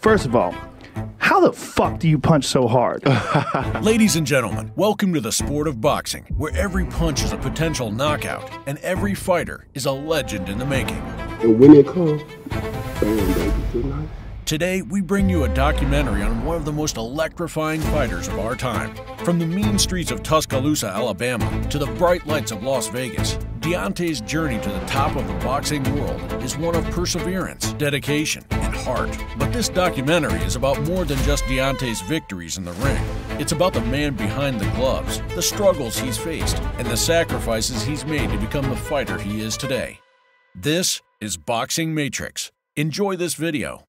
First of all, how the fuck do you punch so hard? Ladies and gentlemen, welcome to the sport of boxing, where every punch is a potential knockout, and every fighter is a legend in the making. And when it comes, bam, baby, good night. Today, we bring you a documentary on one of the most electrifying fighters of our time. From the mean streets of Tuscaloosa, Alabama, to the bright lights of Las Vegas, Deontay's journey to the top of the boxing world is one of perseverance, dedication, and heart. But this documentary is about more than just Deontay's victories in the ring. It's about the man behind the gloves, the struggles he's faced, and the sacrifices he's made to become the fighter he is today. This is Boxing Matrix. Enjoy this video.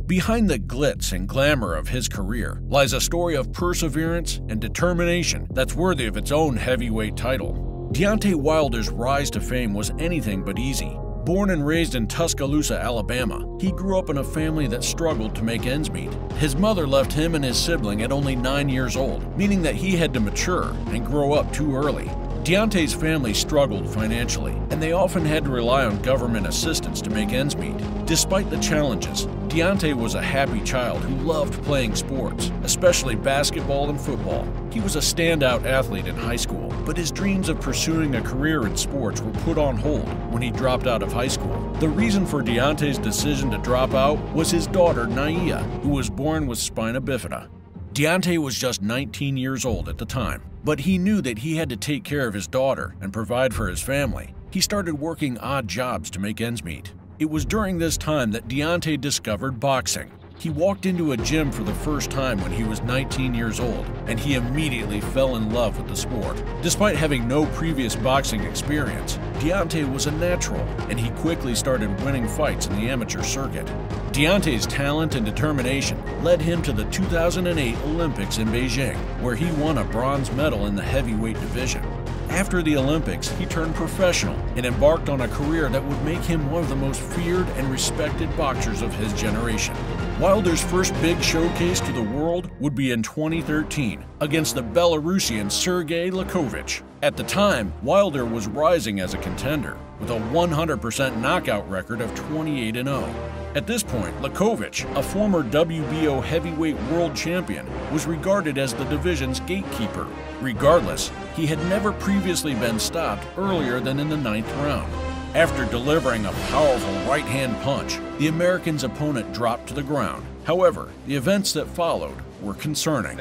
Behind the glitz and glamour of his career lies a story of perseverance and determination that's worthy of its own heavyweight title. Deontay Wilder's rise to fame was anything but easy. Born and raised in Tuscaloosa, Alabama, he grew up in a family that struggled to make ends meet. His mother left him and his sibling at only 9 years old, meaning that he had to mature and grow up too early. Deontay's family struggled financially, and they often had to rely on government assistance to make ends meet. Despite the challenges, Deontay was a happy child who loved playing sports, especially basketball and football. He was a standout athlete in high school, but his dreams of pursuing a career in sports were put on hold when he dropped out of high school. The reason for Deontay's decision to drop out was his daughter, Naia, who was born with spina bifida. Deontay was just 19 years old at the time, but he knew that he had to take care of his daughter and provide for his family. He started working odd jobs to make ends meet. It was during this time that Deontay discovered boxing. He walked into a gym for the first time when he was 19 years old, and he immediately fell in love with the sport. Despite having no previous boxing experience, Deontay was a natural, and he quickly started winning fights in the amateur circuit. Deontay's talent and determination led him to the 2008 Olympics in Beijing, where he won a bronze medal in the heavyweight division. After the Olympics, he turned professional and embarked on a career that would make him one of the most feared and respected boxers of his generation. Wilder's first big showcase to the world would be in 2013 against the Belarusian Sergey Lakovich. At the time, Wilder was rising as a contender with a 100% knockout record of 28-0. At this point, Lakovich, a former WBO heavyweight world champion, was regarded as the division's gatekeeper. Regardless, he had never previously been stopped earlier than in the 9th round. After delivering a powerful right-hand punch, the American's opponent dropped to the ground. However, the events that followed were concerning.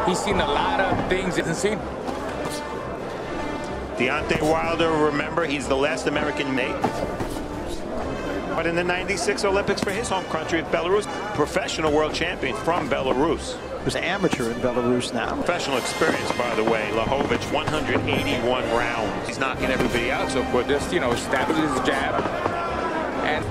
He's seen a lot of things he hasn't seen. Deontay Wilder, remember, he's the last American made. But in the '96 Olympics for his home country of Belarus, professional world champion from Belarus. Who's amateur in Belarus now. Professional experience, by the way. Lakovich, 181 rounds. He's knocking everybody out so quick. Just, stabbing his jab. And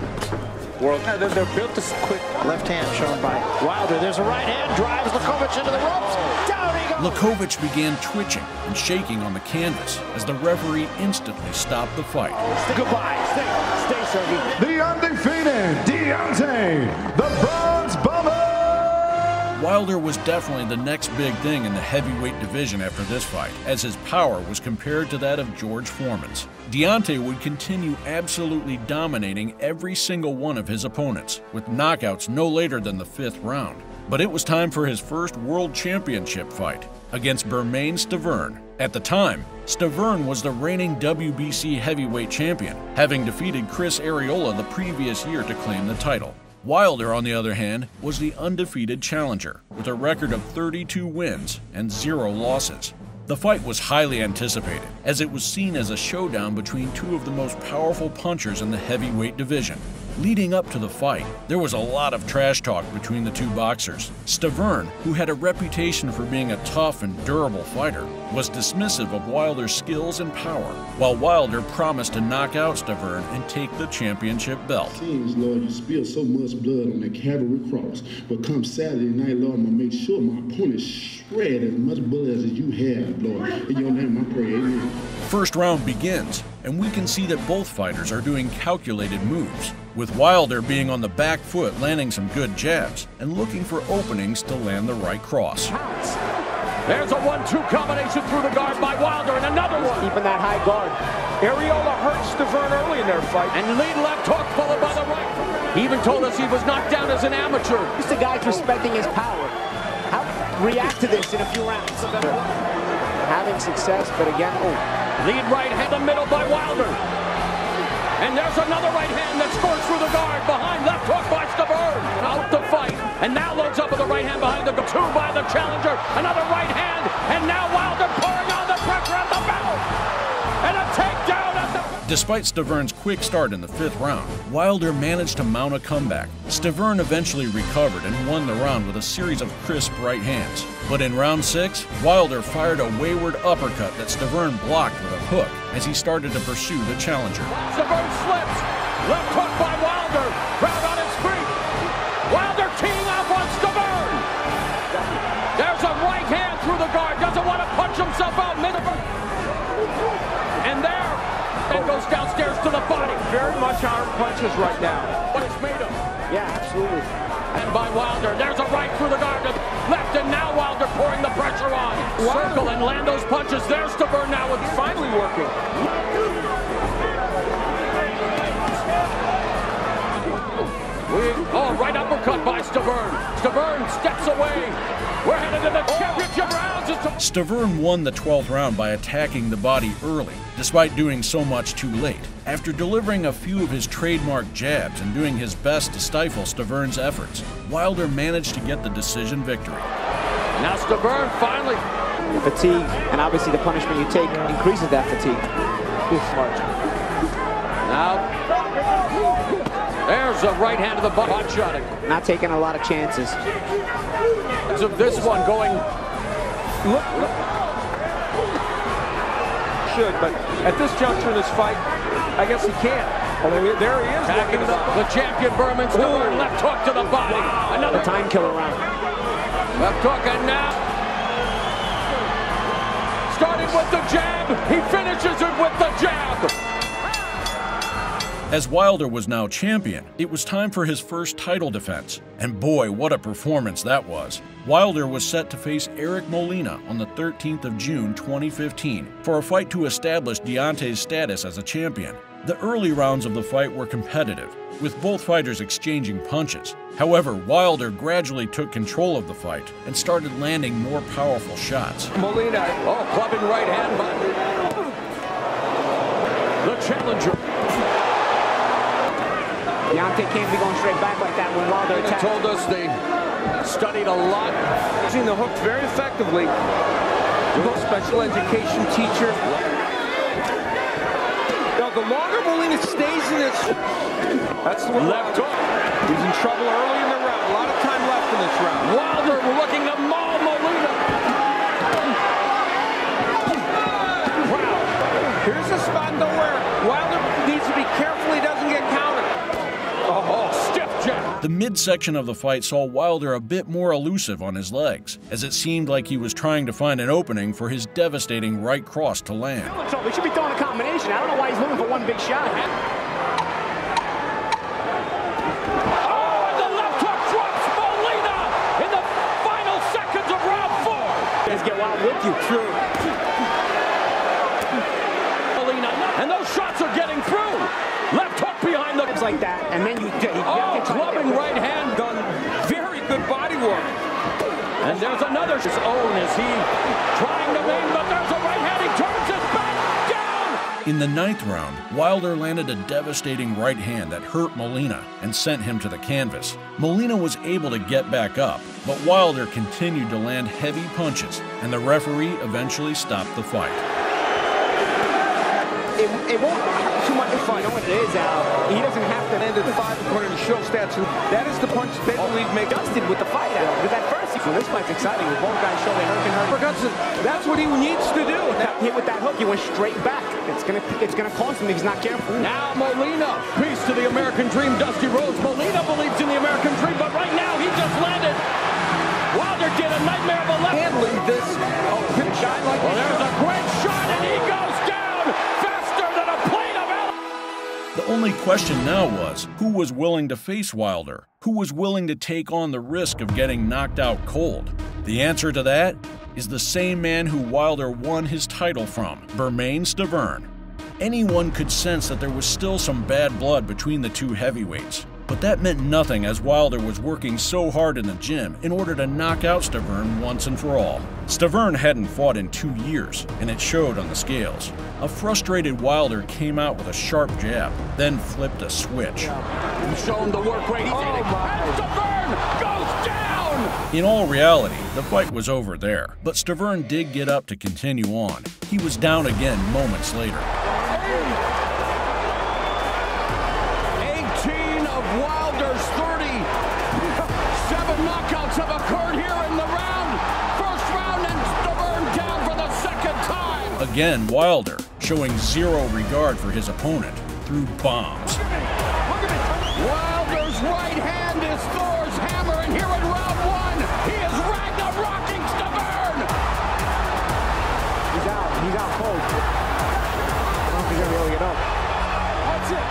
they're built to quick. Left hand shown by Wilder. There's a right hand, drives Lakovich into the ropes. Down he goes. Lakovich began twitching and shaking on the canvas as the referee instantly stopped the fight. Goodbye. Stay, Sergey. The undefeated Deontay, the Bronze Bomber! Wilder was definitely the next big thing in the heavyweight division after this fight, as his power was compared to that of George Foreman's. Deontay would continue absolutely dominating every single one of his opponents, with knockouts no later than the 5th round. But it was time for his first World Championship fight against Bermane Stiverne. At the time, Stiverne was the reigning WBC heavyweight champion, having defeated Chris Arreola the previous year to claim the title. Wilder, on the other hand, was the undefeated challenger, with a record of 32 wins and 0 losses. The fight was highly anticipated, as it was seen as a showdown between two of the most powerful punchers in the heavyweight division. Leading up to the fight, there was a lot of trash talk between the two boxers. Stiverne, who had a reputation for being a tough and durable fighter, was dismissive of Wilder's skills and power, while Wilder promised to knock out Stiverne and take the championship belt. Seems, Lord, you spill so much blood on that cavalry cross, but come Saturday night, Lord, I'm gonna make sure my opponent shred as much blood as you have, Lord. In your name I pray, amen. First round begins, and we can see that both fighters are doing calculated moves, with Wilder being on the back foot landing some good jabs and looking for openings to land the right cross. There's a 1-2 combination through the guard by Wilder, and another one. Keeping that high guard. Arreola hurt Stiverne early in their fight, and lead left hook followed by the right. He even told us he was knocked down as an amateur. Just the guy's respecting his power. How react to this in a few rounds? Having success, but again, lead right hand, the middle by Wilder. And there's another right hand that scores through the guard. Behind, left hook by Stavern. Out the fight. And now loads up with the right hand behind the two by the challenger. Another right hand. And now Wilder pouring on the pressure at the bell. And a takedown at the... Despite Stavern's quick start in the 5th round, Wilder managed to mount a comeback. Stavern eventually recovered and won the round with a series of crisp right hands. But in round 6, Wilder fired a wayward uppercut that Stavern blocked with a hook as he started to pursue the challenger. Stavern slips. Left hook by Wilder. Crowd on his feet. Wilder teeing off on Stavern. There's a right hand through the guard. Doesn't want to punch himself out. And there, and goes downstairs to the body. Very much arm punches right now. What it's made of. yeah, absolutely. And by Wilder, there's a right through the guard. Left, and now Wilder pouring the pressure on. Circle and land those punches. There's Stavern now with Finally working. Right uppercut by Stavern. Stavern steps away. We're headed to the championship rounds. Stavern won the 12th round by attacking the body early, despite doing so much too late. After delivering a few of his trademark jabs and doing his best to stifle Stavern's efforts, Wilder managed to get the decision victory. Now Stavern finally... Fatigue, and obviously the punishment you take increases that fatigue. Now, there's a right hand to the butt. Hot shotting. Not taking a lot of chances. So this one going... Look. Should, but at this juncture in this fight, I guess he can't. Oh, there he is. Backing it up. The champion Berman Stavern, left hook to the body. Another time killer round. Left hook, and now... Started with the jab. He finishes it with the jab. As Wilder was now champion, it was time for his first title defense. And boy, what a performance that was. Wilder was set to face Eric Molina on the 13th of June 2015 for a fight to establish Deontay's status as a champion. The early rounds of the fight were competitive, with both fighters exchanging punches. However, Wilder gradually took control of the fight and started landing more powerful shots. Molina, clubbing right hand by the challenger. Deontay can't be going straight back like that when Wilder attacks. They told us they studied a lot. Using the hook very effectively. Special education teacher. Now, the longer Molina stays in this, that's the one. Left hook. He's in trouble early in the round. A lot of time left in this round. Wilder looking to maul Molina. Wow. Here's a spot though where Wilder needs to be careful he doesn't get countered. Stiff jab. The midsection of the fight saw Wilder a bit more elusive on his legs, as it seemed like he was trying to find an opening for his devastating right cross to land. We should be throwing a combination. I don't know why he's looking for one big shot. And the left hook drops Molina in the final seconds of round 4. Let's get wild with you. True. Molina, and those shots are getting through. Left hook behind the... like that, and then you clubbing right hand. Done very good body work. And there's another. His own as he trying to main, but there's a right hand. He turns his back down. In the 9th round, Wilder landed a devastating right hand that hurt Molina and sent him to the canvas. Molina was able to get back up, but Wilder continued to land heavy punches, and the referee eventually stopped the fight. It won't hurt too much if you know what it is. He doesn't have to land at 5 according to show stats. That is the punch they believe make dusted with the fight out. Because at first, this fight's exciting. Both guys show they hurt. That's what he needs to do. Hit with that hook, he went straight back. It's gonna cost him if he's not careful. Now Molina, peace to the American Dream, Dusty Rhodes. Molina believes in the American Dream, but right now he just landed. Wilder did a nightmare of a left. Handling this. Shot like there's a great shot, and he goes down faster than a plane of hell. The only question now was, who was willing to face Wilder? Who was willing to take on the risk of getting knocked out cold? The answer to that is the same man who Wilder won his title from, Bermane Stavern. Anyone could sense that there was still some bad blood between the two heavyweights. But that meant nothing as Wilder was working so hard in the gym in order to knock out Stavern once and for all. Stavern hadn't fought in 2 years, and it showed on the scales. A frustrated Wilder came out with a sharp jab, then flipped a switch. He's showing the work rate. He's hitting, and Stavern goes down! In all reality, the fight was over there, but Stavern did get up to continue on. He was down again moments later. 18 of Wilder's 30. 7 knockouts have occurred here in the round. First round, and Stavern down for the second time. Again, Wilder, showing zero regard for his opponent, threw bombs. Wilder's right hand is Thor's hammer, and here in round 1, he is Ragnarocking Stavern. He's out cold. I don't think he's gonna be able to get up. That's it.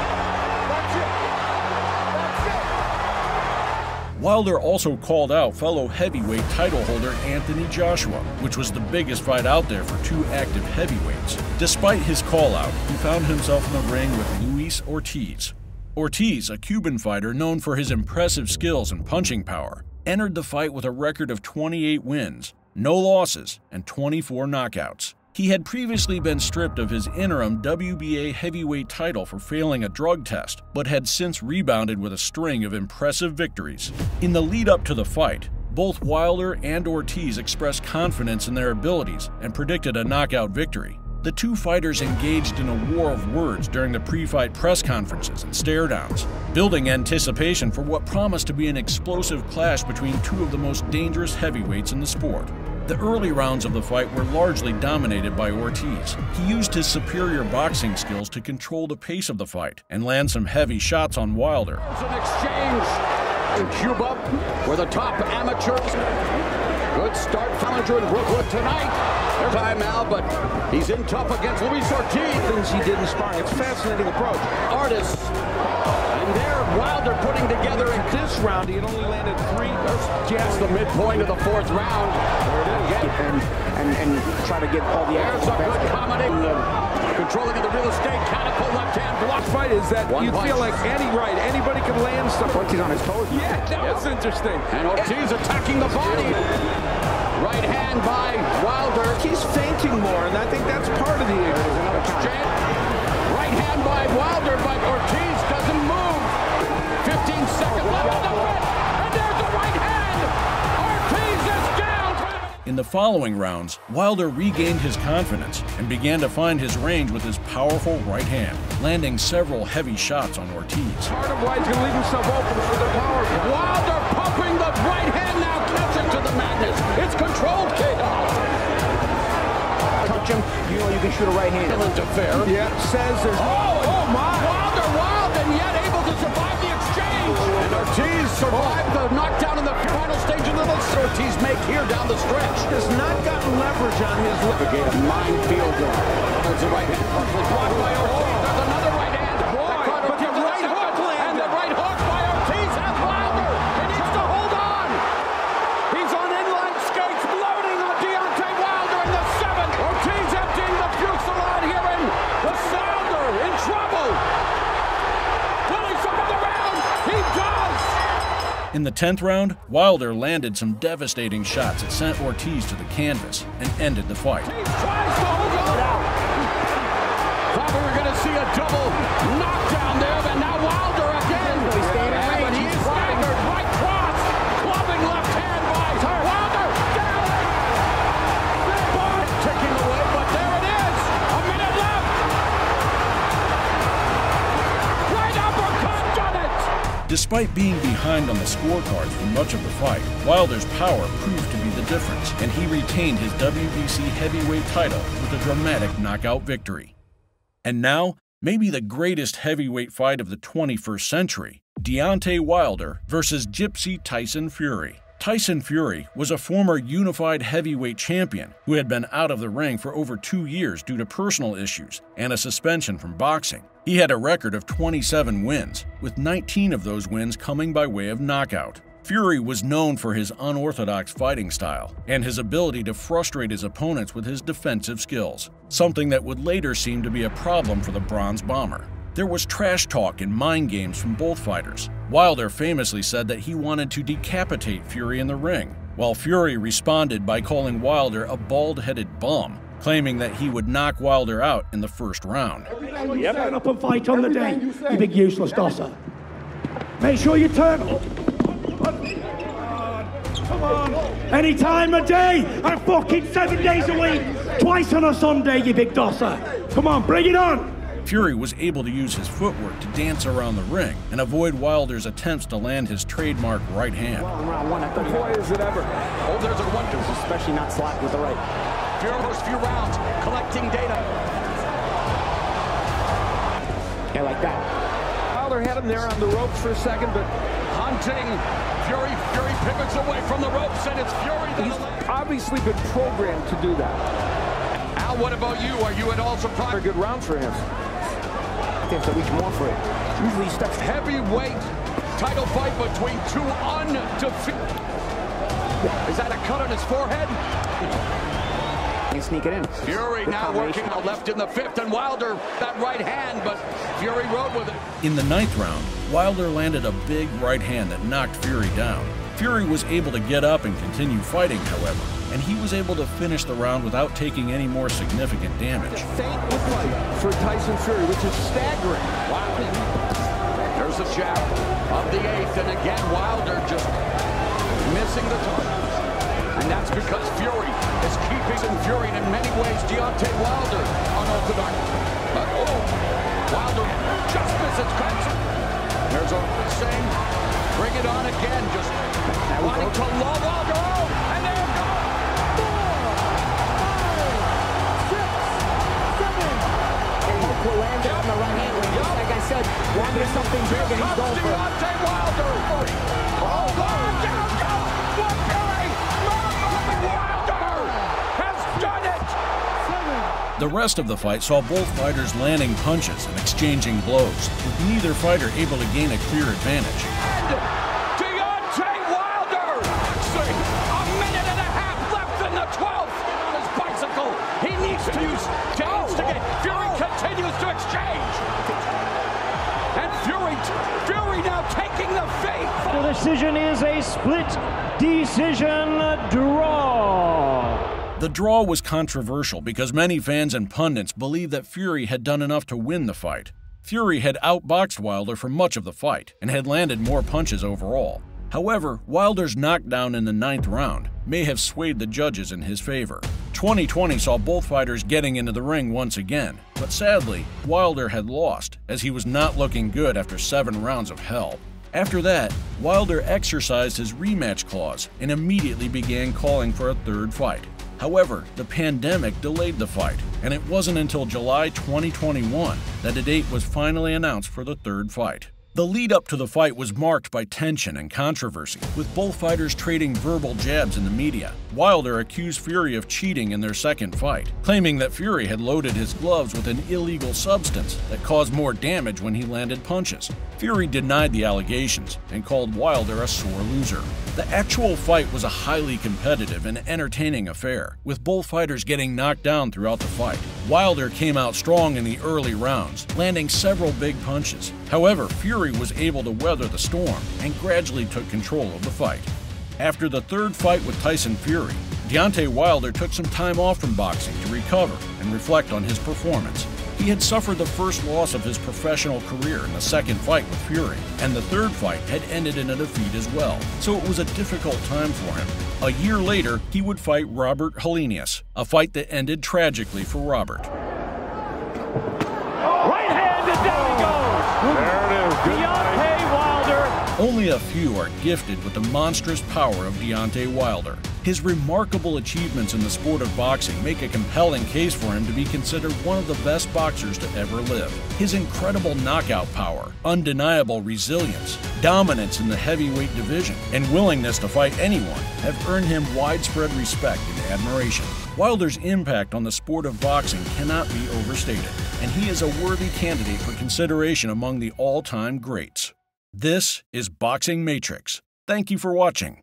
Wilder also called out fellow heavyweight title holder Anthony Joshua, which was the biggest fight out there for 2 active heavyweights. Despite his call-out, he found himself in the ring with Luis Ortiz. Ortiz, a Cuban fighter known for his impressive skills and punching power, entered the fight with a record of 28 wins, no losses, and 24 knockouts. He had previously been stripped of his interim WBA heavyweight title for failing a drug test, but had since rebounded with a string of impressive victories. In the lead-up to the fight, both Wilder and Ortiz expressed confidence in their abilities and predicted a knockout victory. The 2 fighters engaged in a war of words during the pre-fight press conferences and stare-downs, building anticipation for what promised to be an explosive clash between 2 of the most dangerous heavyweights in the sport. The early rounds of the fight were largely dominated by Ortiz. He used his superior boxing skills to control the pace of the fight and land some heavy shots on Wilder. There's an exchange in Cuba where the top amateurs. Good start, Fallinger in Brooklyn tonight. There's time now, but he's in tough against Luis Ortiz. Things he did in sparring. It's a fascinating approach. Artists. And there, Wilder putting together in This round, he had only landed 3. That's the midpoint of the 4th round. There it is. And try to get all the There's a good combination. Controlling of the real estate, catapult left hand block. Fight is that you feel like anybody can land stuff. Ortiz on his toes. Yeah, that was interesting. And Ortiz attacking the body. Right hand by Wilder. He's fainting more, and I think that's part of the exchange. Right hand by Wilder, but Ortiz doesn't move. 15 seconds left on the fence, and there's the right hand. Ortiz is down. In the following rounds, Wilder regained his confidence and began to find his range with his powerful right hand, landing several heavy shots on Ortiz. part of why he's going to leave himself open for the power. Wilder pumping the right hand now, catching to the madness. It's controlled chaos. Touch him, you know you can shoot a right hand. Interfere. Yeah, says there's... Oh my! Wilder wild and yet able to survive the exchange. And Ortiz survived the knockdown in the final stage of the Ortiz make here down the stretch. Has not gotten leverage on his... Navigated minefield. There's a right hand. Blocked by Ortiz. There's another right hand. But the right hook landed. And the right hook by Ortiz has Wilder. He needs to hold on. He's on inline skates, loading on Deontay Wilder in the 7th. Ortiz emptying the fusillade here in the Sounder in trouble. Will he survive the round? He does. In the 10th round, Wilder landed some devastating shots that sent Ortiz to the canvas and ended the fight. He tries to hold on. Thought we were going to see a double knockdown there, but now Wilder again. He's staying in range. But he's staggered, right cross, clubbing left hand by Wilder. Down. Bond ticking away, but there it is. A minute left. Right uppercut, done it. Despite being behind on the scorecards for much of the fight, Wilder's power proved to be the difference, and he retained his WBC heavyweight title with a dramatic knockout victory. And now, maybe the greatest heavyweight fight of the 21st century, Deontay Wilder versus Gypsy Tyson Fury. Tyson Fury was a former unified heavyweight champion who had been out of the ring for over 2 years due to personal issues and a suspension from boxing. He had a record of 27 wins, with 19 of those wins coming by way of knockout. Fury was known for his unorthodox fighting style and his ability to frustrate his opponents with his defensive skills, something that would later seem to be a problem for the Bronze Bomber. There was trash talk and mind games from both fighters, Wilder famously said that he wanted to decapitate Fury in the ring, while Fury responded by calling Wilder a bald-headed bum, claiming that he would knock Wilder out in the first round. You turn up and fight on the day, you big useless dosser. Make sure you turn up. Come on. Any time of day, and fucking 7 days a week, twice on a Sunday, you big dosser. Come on, bring it on. Fury was able to use his footwork to dance around the ring and avoid Wilder's attempts to land his trademark right hand. Well, in round one, I thought, boy, is it ever. Oh, there's a one, especially not slapped with the right. Fury first few rounds, collecting data. Yeah, like that. Wilder had him there on the ropes for a second, but Hunting. Fury pivots away from the ropes, and it's Fury. he's obviously been programmed to do that. Al, what about you? Are you at all surprised? A good round for him. I think to reach more for it. Usually he steps Heavyweight title fight between two undefeated. Is that a cut on his forehead? and sneak it in. Fury now working out left in the fifth, and Wilder that right hand, but Fury rode with it. In the ninth round, Wilder landed a big right hand that knocked Fury down. Fury was able to get up and continue fighting, however, and he was able to finish the round without taking any more significant damage. Feint with fight for Tyson Fury, which is staggering. Wow. There's a jab of the eighth, and again Wilder just missing the target. And that's because Fury is keeping Fury, and in many ways Deontay Wilder unorthodox. But Wilder just misses cuts. There's a same. Bring it on again, just wanting to low Wilder. And there it goes. 4, 5, 6, 7. Landed on the right hand. Like I said, Wilder something big, and he's going for it. Deontay Wilder. Oh, down goes Fury. Wilder has done it. The rest of the fight saw both fighters landing punches and exchanging blows, with neither fighter able to gain a clear advantage. And Deontay Wilder, a minute and a half left in the 12th on his bicycle. He needs to use to instigate. Fury continues to exchange. And Fury now taking the feint. The decision is a split decision draw. The draw was controversial because many fans and pundits believed that Fury had done enough to win the fight. Fury had outboxed Wilder for much of the fight and had landed more punches overall. However, Wilder's knockdown in the 9th round may have swayed the judges in his favor. 2020 saw both fighters getting into the ring once again, but sadly, Wilder had lost as he was not looking good after 7 rounds of hell. After that, Wilder exercised his rematch clause and immediately began calling for a 3rd fight. However, the pandemic delayed the fight, and it wasn't until July 2021 that a date was finally announced for the 3rd fight. The lead up to the fight was marked by tension and controversy, with both fighters trading verbal jabs in the media. Wilder accused Fury of cheating in their 2nd fight, claiming that Fury had loaded his gloves with an illegal substance that caused more damage when he landed punches. Fury denied the allegations and called Wilder a sore loser. The actual fight was a highly competitive and entertaining affair, with both fighters getting knocked down throughout the fight. Wilder came out strong in the early rounds, landing several big punches. However, Fury was able to weather the storm and gradually took control of the fight. After the 3rd fight with Tyson Fury, Deontay Wilder took some time off from boxing to recover and reflect on his performance. He had suffered the first loss of his professional career in the 2nd fight with Fury, and the 3rd fight had ended in a defeat as well, so it was a difficult time for him. A year later, he would fight Robert Helenius, a fight that ended tragically for Robert. Right hand, and down he goes. There it is. Good Deontay Wilder. Only a few are gifted with the monstrous power of Deontay Wilder. His remarkable achievements in the sport of boxing make a compelling case for him to be considered one of the best boxers to ever live. His incredible knockout power, undeniable resilience, dominance in the heavyweight division, and willingness to fight anyone have earned him widespread respect and admiration. Wilder's impact on the sport of boxing cannot be overstated, and he is a worthy candidate for consideration among the all-time greats. This is Boxing Matrix. Thank you for watching.